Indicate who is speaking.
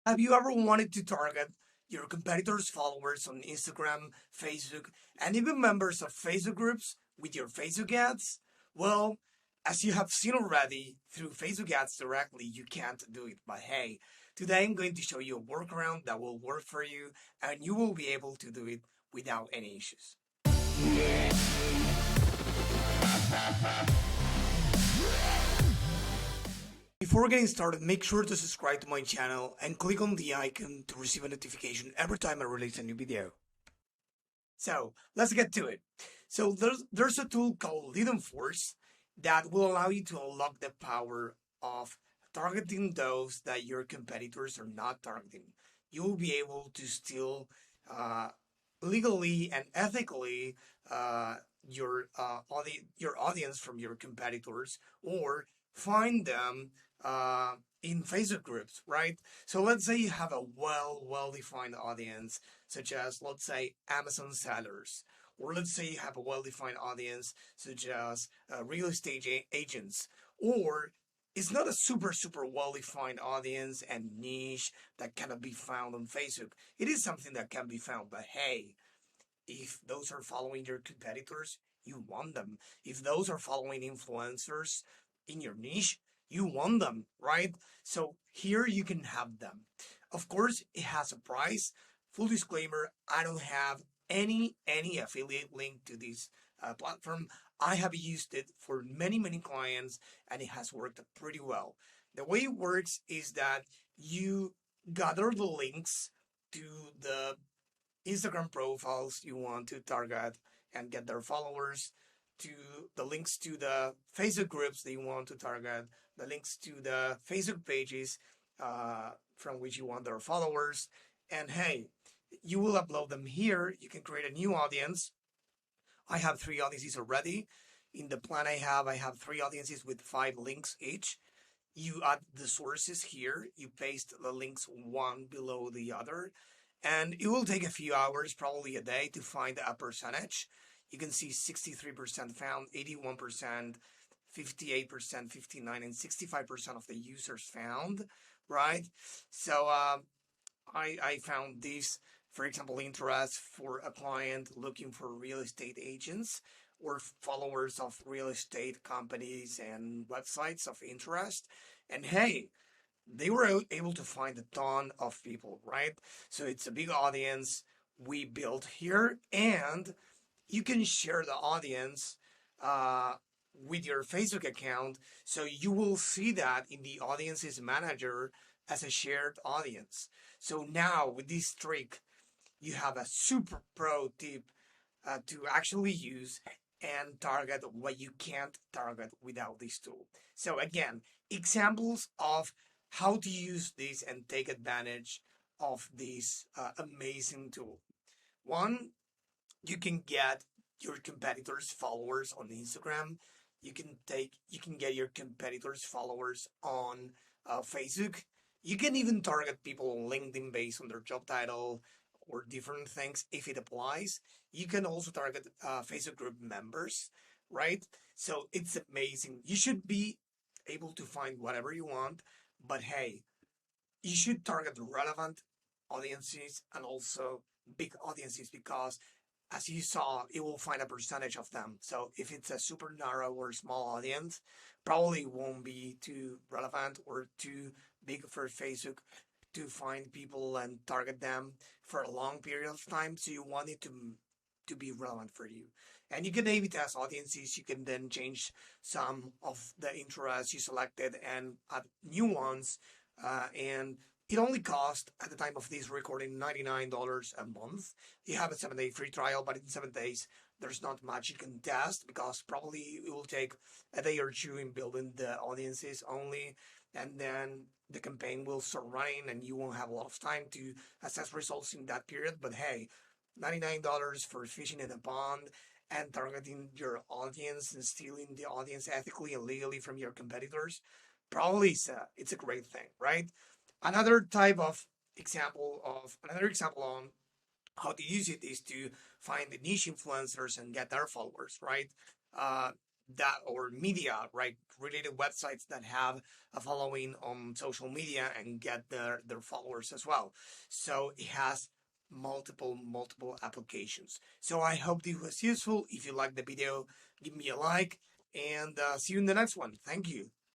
Speaker 1: Have you ever wanted to target your competitors' followers on Instagram, Facebook, and even members of Facebook groups with your Facebook ads? Well, as you have seen already through Facebook ads directly, you can't do it. But hey, today I'm going to show you a workaround that will work for you and you will be able to do it without any issues. Before getting started, make sure to subscribe to my channel and click on the icon to receive a notification every time I release a new video. So let's get to it. So there's a tool called Lead Force that will allow you to unlock the power of targeting those that your competitors are not targeting. You will be able to steal uh, legally and ethically your audience from your competitors or find them in Facebook groups, right? So let's say you have a well defined audience, such as let's say Amazon sellers, or let's say you have a well defined audience such as real estate agents, or it's not a super well defined audience and niche that cannot be found on Facebook. It is something that can be found, but hey, if those are following your competitors, you want them. If those are following influencers in your niche, you want them, right? So here you can have them. Of course, it has a price. Full disclaimer, I don't have any affiliate link to this platform. I have used it for many clients and it has worked pretty well. The way it works is that you gather the links to the Instagram profiles you want to target and get their followers, to the links to the Facebook groups that you want to target, the links to the Facebook pages from which you want their followers. And hey, you will upload them here. You can create a new audience. I have 3 audiences already. In the plan I have 3 audiences with 5 links each. You add the sources here, you paste the links one below the other, and it will take a few hours, probably a day, to find a percentage. You can see 63% found, 81%, 58%, 59%, and 65% of the users found, right? So I found this, for example, interest for a client looking for real estate agents or followers of real estate companies and websites of interest. And hey, they were able to find a ton of people, right? So it's a big audience we built here, and you can share the audience uh, with your Facebook account. So you will see that in the audiences manager as a shared audience. So now with this trick, you have a super pro tip to actually use and target what you can't target without this tool. So again, examples of how to use this and take advantage of this amazing tool. One, you can get your competitors' followers on Instagram. You can get your competitors' followers on Facebook. You can even target people on LinkedIn based on their job title or different things if it applies. You can also target Facebook group members, right? So it's amazing. You should be able to find whatever you want, but hey, you should target relevant audiences and also big audiences because as you saw, it will find a percentage of them. So if it's a super narrow or small audience, probably won't be too relevant or too big for Facebook to find people and target them for a long period of time. So you want it to be relevant for you. And you can A/B test audiences. You can then change some of the interests you selected and add new ones. And it only cost at the time of this recording $99 a month. You have a 7-day free trial, but in 7 days there's not much you can test because probably it will take a day or two in building the audiences only, and then the campaign will start running and you won't have a lot of time to assess results in that period. But hey, $99 for fishing in a pond and targeting your audience and stealing the audience ethically and legally from your competitors probably it's a great thing, right? Another type of another example on how to use it is to find the niche influencers and get their followers, right? Uh, that or media, right? Related websites that have a following on social media and get their followers as well. So it has multiple applications. So I hope this was useful. If you like the video, give me a like and see you in the next one. Thank you.